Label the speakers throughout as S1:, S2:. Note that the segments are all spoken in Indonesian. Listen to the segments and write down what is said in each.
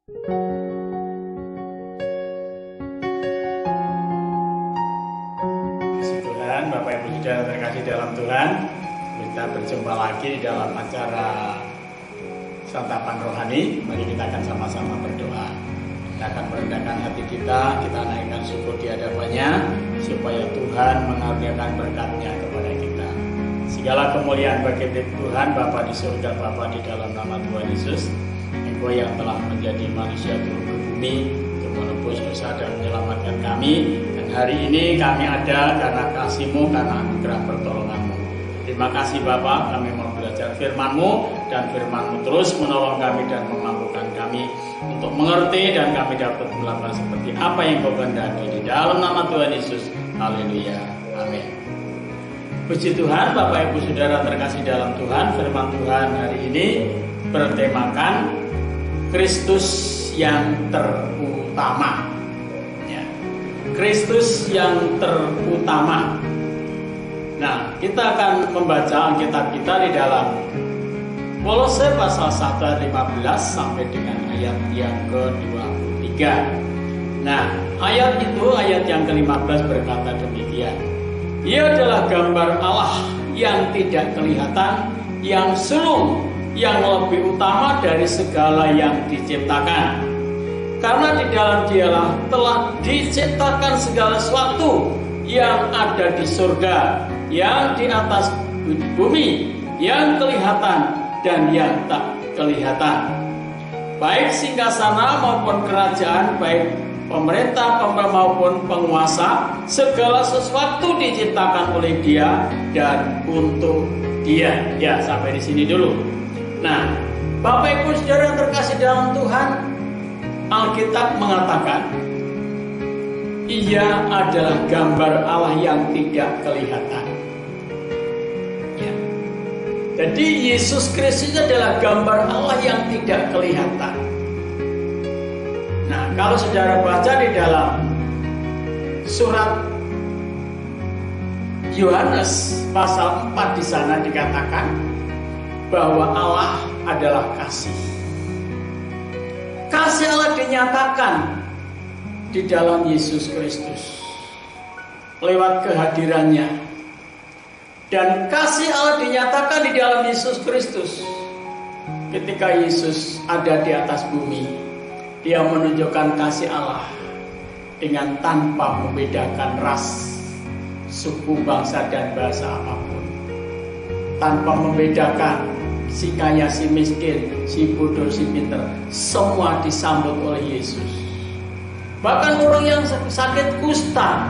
S1: Puji Tuhan, Bapak Ibu Saudara terkasih dalam Tuhan, kita berjumpa lagi dalam acara santapan rohani. Mari kita akan sama-sama berdoa. Kita akan merendahkan hati kita naikkan syukur di hadapannya, supaya Tuhan mengaruniakan berkat-Nya kepada kita. Segala kemuliaan bagi Tuhan Bapa di surga, Bapa di dalam nama Tuhan Yesus. Engkau yang telah menjadi manusia turun ke bumi untuk menebus dosa dan menyelamatkan kami. Dan hari ini kami ada karena kasih-Mu, karena anugerah pertolongan-Mu. Terima kasih Bapa, kami mau belajar firman-Mu, dan firman-Mu terus menolong kami dan memampukan kami untuk mengerti, dan kami dapat melakukan seperti apa yang Kau kehendaki di dalam nama Tuhan Yesus. Haleluya. Amin. Puji Tuhan, Bapak Ibu Saudara terkasih dalam Tuhan, firman Tuhan hari ini bertemakan Kristus yang terutama. Ya. Kristus yang terutama. Nah, kita akan membaca Alkitab kita di dalam Kolose pasal 1 ayat 15 sampai dengan ayat yang ke-23. Nah, ayat yang ke-15 berkata demikian. Ia adalah gambar Allah yang tidak kelihatan, yang sulung, yang lebih utama dari segala yang diciptakan. Karena di dalam Dialah telah diciptakan segala sesuatu yang ada di surga, yang di atas bumi, yang kelihatan dan yang tak kelihatan, baik singgasana maupun kerajaan, baik pemerintah maupun penguasa. Segala sesuatu diciptakan oleh Dia dan untuk Dia. Ya, sampai di sini dulu. Nah, Bapak Ibu Saudara yang terkasih dalam Tuhan, Alkitab mengatakan Ia adalah gambar Allah yang tidak kelihatan. Ya. Jadi Yesus Kristus adalah gambar Allah yang tidak kelihatan. Nah, kalau saudara baca di dalam surat Yohanes pasal 4 di sana dikatakan bahwa Allah adalah kasih. Kasih Allah dinyatakan di dalam Yesus Kristus lewat kehadirannya, dan kasih Allah dinyatakan di dalam Yesus Kristus ketika Yesus ada di atas bumi. Dia menunjukkan kasih Allah dengan tanpa membedakan ras, suku, bangsa, dan bahasa apapun, tanpa membedakan si kaya, si miskin, si bodoh, si pintar. Semua disambut oleh Yesus. Bahkan orang yang sakit kusta,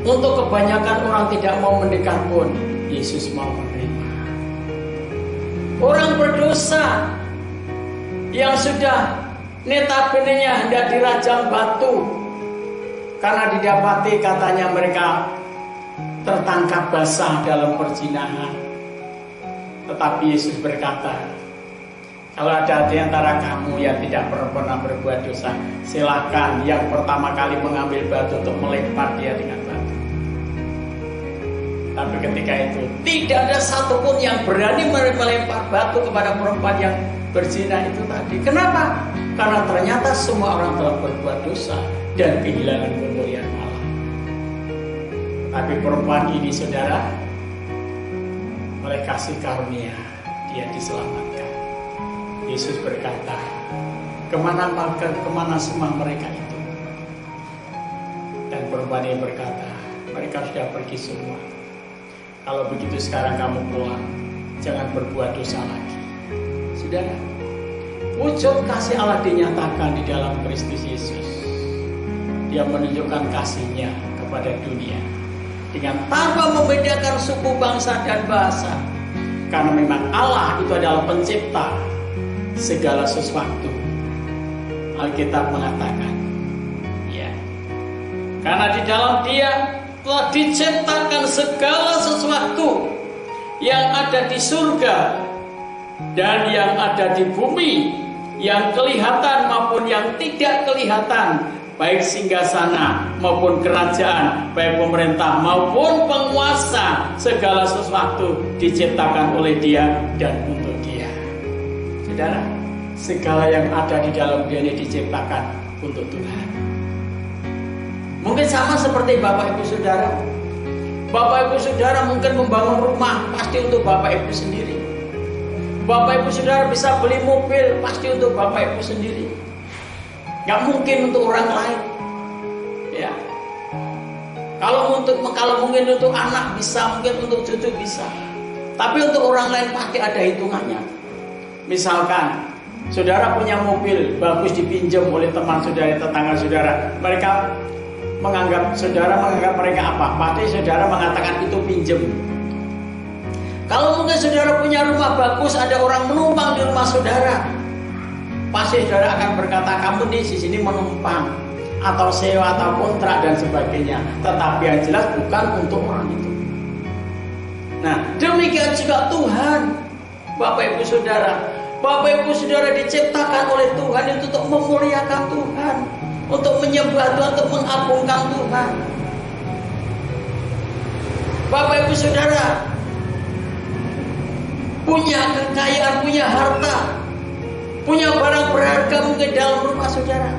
S1: untuk kebanyakan orang tidak mau mendekat pun, Yesus mau menerima. Orang berdosa yang sudah notabene-nya hendak dirajam batu karena didapati katanya mereka tertangkap basah dalam perzinahan, tetapi Yesus berkata, kalau ada di antara kamu yang tidak pernah berbuat dosa, silakan yang pertama kali mengambil batu untuk melempar dia dengan batu. Tapi ketika itu tidak ada satupun yang berani melempar batu kepada perempuan yang berzina itu tadi. Kenapa? Karena ternyata semua orang telah berbuat dosa dan kehilangan kemuliaan Allah. Tapi perempuan ini, saudara, oleh kasih karunia dia diselamatkan. Yesus berkata, kemana semua mereka itu? Dan perempuan ini berkata, mereka sudah pergi semua. Kalau begitu sekarang kamu pulang, jangan berbuat dosa lagi. Saudara, wujud kasih Allah dinyatakan di dalam Kristus Yesus. Dia menunjukkan kasih-Nya kepada dunia dengan tanpa membedakan suku, bangsa, dan bahasa. Karena memang Allah itu adalah pencipta segala sesuatu. Alkitab mengatakan, ya, karena di dalam Dia telah diciptakan segala sesuatu yang ada di surga dan yang ada di bumi, yang kelihatan maupun yang tidak kelihatan, baik singgasana maupun kerajaan, baik pemerintah maupun penguasa. Segala sesuatu diciptakan oleh Dia dan untuk Dia. Saudara, segala yang ada di dalam dia ini diciptakan untuk Tuhan. Mungkin sama seperti Bapak Ibu Saudara. Bapak Ibu Saudara mungkin membangun rumah pasti untuk Bapak Ibu sendiri. Bapak Ibu Saudara bisa beli mobil pasti untuk Bapak Ibu sendiri. Gak mungkin untuk orang lain. Ya. Kalau mungkin untuk anak bisa, mungkin untuk cucu bisa. Tapi untuk orang lain pasti ada hitungannya. Misalkan saudara punya mobil bagus dipinjam oleh teman saudara, tetangga saudara. Saudara menganggap mereka apa? Pasti saudara mengatakan itu pinjam. Kalau mungkin saudara punya rumah bagus, ada orang menumpang di rumah saudara, pasti saudara akan berkata, kamu di sini menumpang, atau sewa, atau kontrak dan sebagainya. Tetapi yang jelas bukan untuk orang itu. Nah, demikian juga Tuhan, Bapak Ibu Saudara. Bapak Ibu Saudara diciptakan oleh Tuhan itu untuk memuliakan Tuhan, untuk menyembah Tuhan, untuk mengagungkan Tuhan. Bapak Ibu Saudara punya kekayaan, punya harta, punya barang berharga mungkin dalam rumah saudara,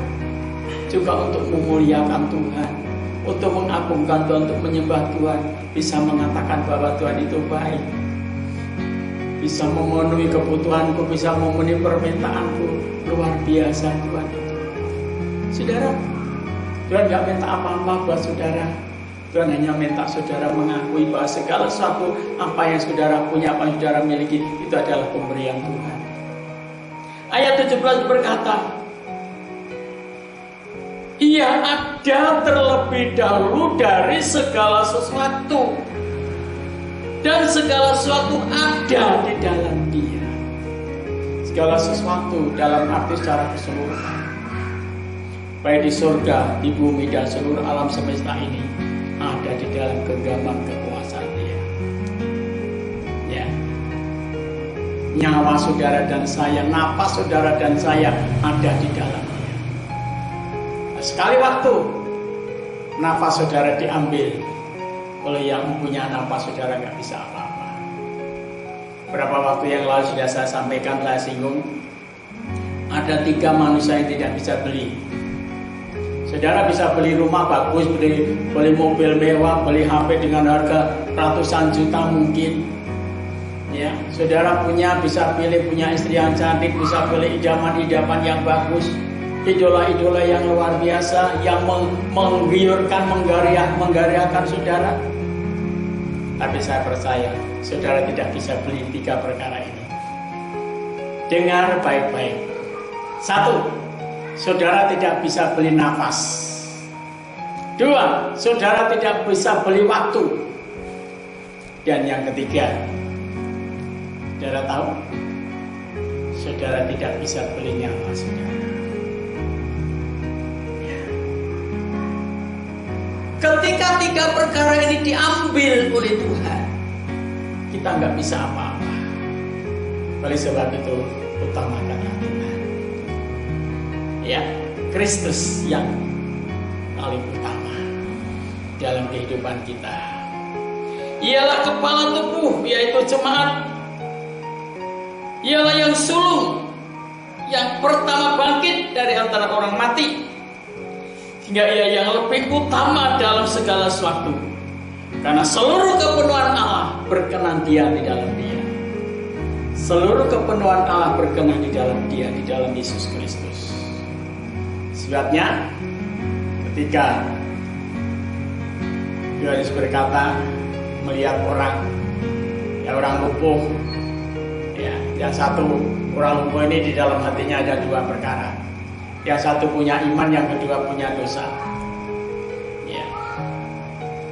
S1: juga untuk memuliakan Tuhan, untuk mengagungkan Tuhan, untuk menyembah Tuhan, bisa mengatakan bahwa Tuhan itu baik, bisa memenuhi kebutuhanku, bisa memenuhi permintaanku. Luar biasa Tuhan itu. Saudara, Tuhan gak minta apa-apa buat saudara. Tuhan hanya minta saudara mengakui bahwa segala sesuatu apa yang saudara punya, apa yang saudara miliki, itu adalah pemberian Tuhan. Ayat 17 berkata, Ia ada terlebih dahulu dari segala sesuatu, dan segala sesuatu ada di dalam Dia. Segala sesuatu dalam arti secara keseluruhan, baik di surga, di bumi, dan seluruh alam semesta ini, ada di dalam genggaman kekuasaan Dia. Ya. Nyawa saudara dan saya, napas saudara dan saya ada di dalam Dia. Sekali waktu nafas saudara diambil oleh yang punya nafas, saudara nggak bisa apa-apa. Berapa waktu yang lalu sudah saya sampaikan, saya singgung, ada 3 manusia yang tidak bisa beli. Saudara bisa beli rumah bagus, beli mobil mewah, beli HP dengan harga ratusan juta mungkin. Ya, saudara bisa pilih punya istri yang cantik, bisa pilih idaman-idaman yang bagus, idola-idola yang luar biasa, yang menggiurkan, menggariakan saudara. Tapi saya percaya, saudara tidak bisa beli 3 perkara ini. Dengar baik-baik. 1. Saudara tidak bisa beli nafas. 2. Saudara tidak bisa beli waktu. Dan yang ketiga, saudara tahu, saudara tidak bisa beli nyawa saudara. Ya. Ketika 3 perkara ini diambil oleh Tuhan, kita nggak bisa apa-apa. Oleh sebab itu, utamakanlah Tuhan. Ya, Kristus yang paling utama dalam kehidupan kita. Ialah kepala tubuh, yaitu jemaat. Ialah yang sulung, yang pertama bangkit dari antara orang mati, sehingga ia yang lebih utama dalam segala sesuatu. Karena seluruh kepenuhan Allah berkenan Dia di dalam Dia. Seluruh kepenuhan Allah berkenan di dalam Dia, di dalam Yesus Kristus. Sebabnya ketika Yohanes berkata melihat orang lumpuh, ya, yang satu orang lumpuh ini di dalam hatinya ada 2 perkara. Yang satu punya iman, yang kedua punya dosa. Ya.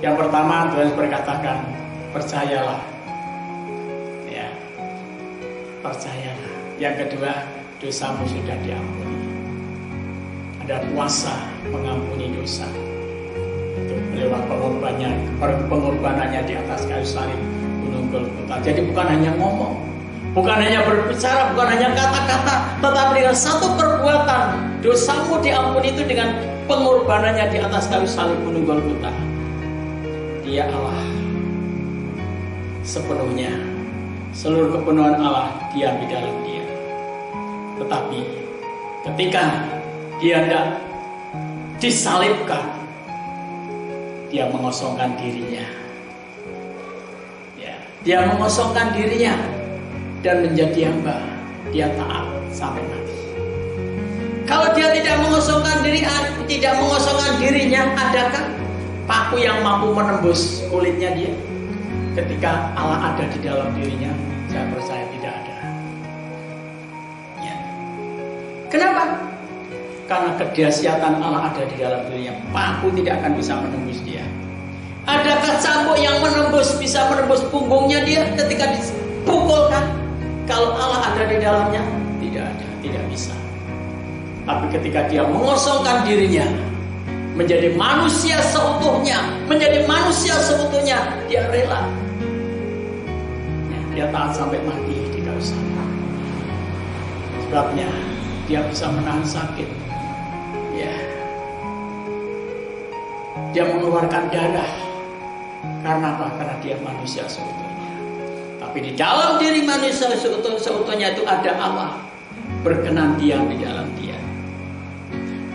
S1: Yang pertama Tuhan berkatakan, percayalah, ya, percayalah. Yang kedua, dosamu sudah diampuni. Ada kuasa mengampuni dosa. Itu lewat pengorbanannya di atas kayu salib Gunung Golgota. Jadi bukan hanya ngomong, bukan hanya berbicara, bukan hanya kata-kata, tetapi dengan satu perbuatan, dosamu diampuni itu dengan pengorbanannya di atas kayu salib Gunung Golgota. Dia Allah sepenuhnya, seluruh kepenuhan Allah diam di dalam Dia. Tetapi ketika dia tidak disalibkan, dia mengosongkan dirinya. Ya, dia mengosongkan dirinya dan menjadi hamba. Dia taat sampai mati. Kalau dia tidak mengosongkan dirinya, adakah paku yang mampu menembus kulitnya dia? Ketika Allah ada di dalam dirinya, saya percaya tidak ada. Ya. Kenapa? Karena kedahsyatan Allah ada di dalam dirinya. Paku tidak akan bisa menembus dia. Adakah cambuk yang bisa menembus punggungnya dia ketika dipukulkan? Kalau Allah ada di dalamnya, tidak ada, tidak bisa. Tapi ketika dia mengosongkan dirinya, menjadi manusia seutuhnya, dia rela. Dia taat sampai mati di kayu salib. Sebabnya dia bisa menahan sakit. Ya. Dia mengeluarkan darah. Karena apa? Karena dia manusia seutuhnya. Tapi di dalam diri manusia seutuhnya itu ada Allah berkenan diam di dalam dia.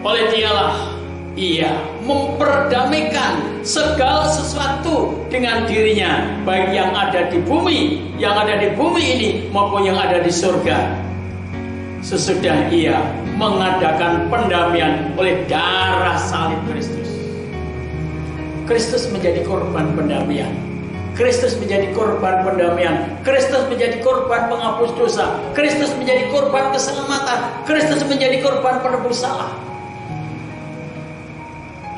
S1: Oleh dialah ia memperdamaikan segala sesuatu dengan dirinya, baik yang ada di bumi ini maupun yang ada di surga. Sesudah ia mengadakan pendamaian oleh darah salib Kristus. Kristus menjadi korban pendamaian. Kristus menjadi korban pendamaian. Kristus menjadi korban penghapus dosa. Kristus menjadi korban keselamatan. Kristus menjadi korban penebus salah.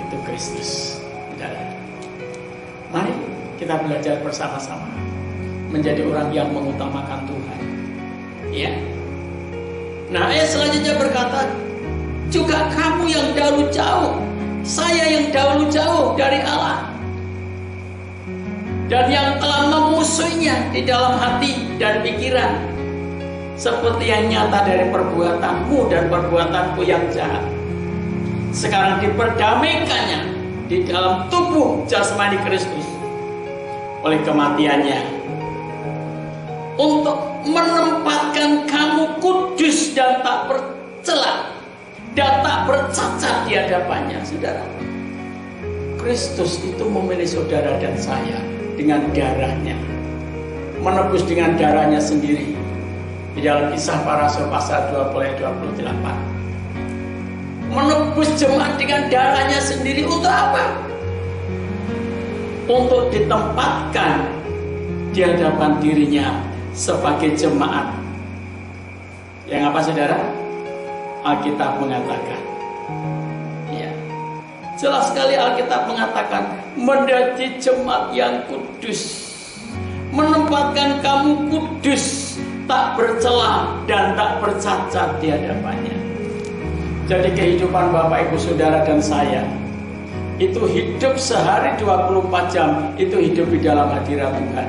S1: Itu Kristus. Mari kita belajar bersama-sama menjadi orang yang mengutamakan Tuhan. Ya. Nah, ayat selanjutnya berkata, juga kamu yang dahulu jauh, saya yang dahulu jauh dari Allah, dan yang telah memusuhinya di dalam hati dan pikiran, seperti yang nyata dari perbuatanmu dan perbuatanku yang jahat. Sekarang diperdamaikannya di dalam tubuh jasmani Kristus oleh kematiannya, untuk menempatkan kamu kudus dan tak bercela dan tak bercacat di hadapannya. Saudara, Kristus itu memilih saudara dan saya dengan darahnya, menebus dengan darahnya sendiri. Di dalam Kisah Para Rasul pasal 28, menebus jemaat dengan darahnya sendiri. Untuk apa? Untuk ditempatkan di hadapan dirinya sebagai jemaat. Yang apa, saudara? Alkitab mengatakan, ya, jelas sekali Alkitab mengatakan, menjadi jemaat yang kudus, menempatkan kamu kudus, tak bercela dan tak bercacat di hadapannya. Jadi kehidupan Bapak Ibu Saudara dan saya itu hidup sehari 24 jam, itu hidup di dalam hadirat Tuhan.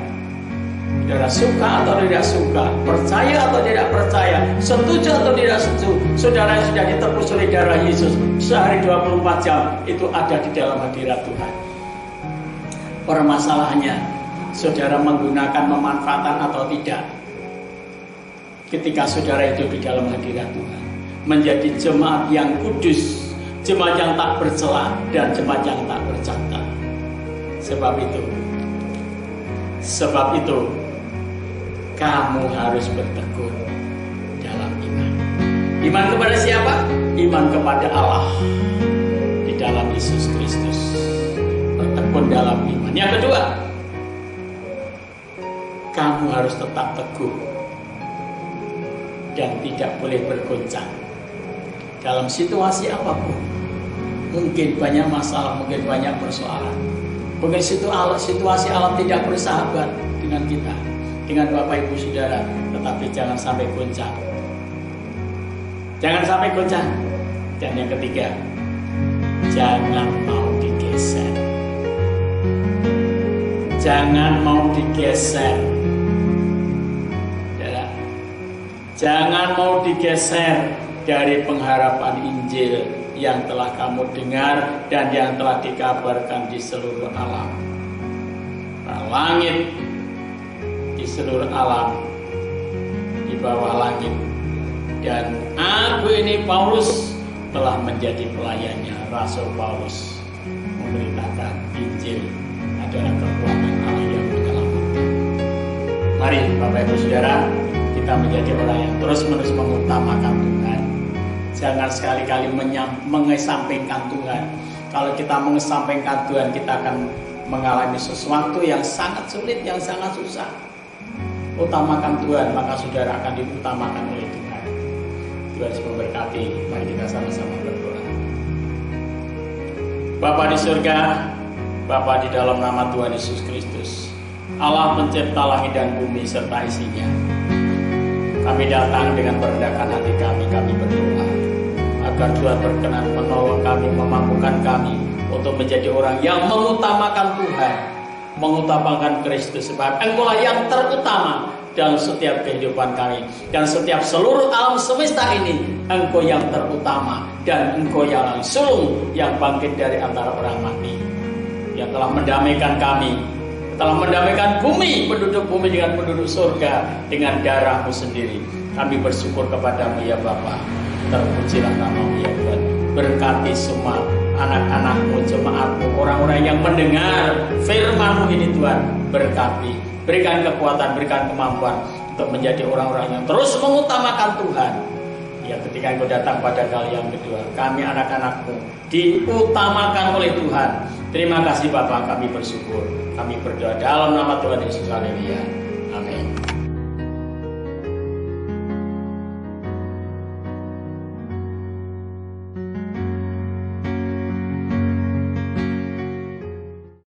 S1: Saudara suka atau tidak suka, percaya atau tidak percaya, setuju atau tidak setuju, saudara yang sudah ditebus oleh darah Yesus sehari 24 jam itu ada di dalam hadirat Tuhan. Permasalahannya, saudara menggunakan, memanfaatkan atau tidak ketika saudara hidup di dalam hadirat Tuhan, menjadi jemaat yang kudus, jemaat yang tak bercela dan jemaat yang tak bercacat. Sebab itu kamu harus bertekun dalam iman. Iman kepada siapa? Iman kepada Allah di dalam Yesus Kristus. Bertekun dalam iman. Yang kedua, kamu harus tetap teguh dan tidak boleh bergoncang dalam situasi apapun. Mungkin banyak masalah, mungkin banyak persoalan, mungkin situasi alam tidak bersahabat dengan kita, dengan Bapak Ibu Saudara, tetapi jangan sampai goncang. Jangan sampai goncang. Dan yang ketiga, jangan mau digeser. Jangan mau digeser. Jangan mau digeser dari pengharapan Injil yang telah kamu dengar dan yang telah dikabarkan di seluruh alam. Langit di seluruh alam, di bawah langit, Dan aku ini Paulus telah menjadi pelayannya. Rasul Paulus memberitakan Injil adalah kekuatan Allah yang menyelamatkan. Mari Bapak Ibu Saudara, kita menjadi orang yang terus-menerus mengutamakan Tuhan. Jangan sekali-kali mengesampingkan Tuhan. Kalau kita mengesampingkan Tuhan, kita akan mengalami sesuatu yang sangat sulit, yang sangat susah. Utamakan Tuhan, maka saudara akan diutamakan oleh Tuhan. Tuhan Yesus memberkati. Mari kita sama-sama berdoa. Bapa di surga, Bapa di dalam nama Tuhan Yesus Kristus, Allah pencipta langit dan bumi serta isinya, kami datang dengan merendahkan hati kami berdoa agar Tuhan berkenan menolong kami, memampukan kami untuk menjadi orang yang mengutamakan Tuhan, mengutamakan Kristus, sebab Engkaulah yang terutama dalam setiap kehidupan kami, dan setiap seluruh alam semesta ini Engkau yang terutama, dan Engkau yang langsung yang bangkit dari antara orang mati, yang telah mendamaikan kami, telah mendamaikan bumi, penduduk bumi dengan penduduk surga dengan darah-Mu sendiri. Kami bersyukur kepada-Mu ya Bapa. Terpujilah nama-Mu ya Tuhan. Berkati semua anak-anak-Mu, jemaat-Mu, orang-orang yang mendengar firman-Mu ini Tuhan. Berkati, berikan kekuatan, berikan kemampuan untuk menjadi orang-orang yang terus mengutamakan Tuhan. Ya, ketika Engkau datang pada kali yang kedua, kami anak-anak-Mu diutamakan oleh Tuhan. Terima kasih Bapa, kami bersyukur. Kami berdoa dalam nama Tuhan Yesus. Haleluya. Amin.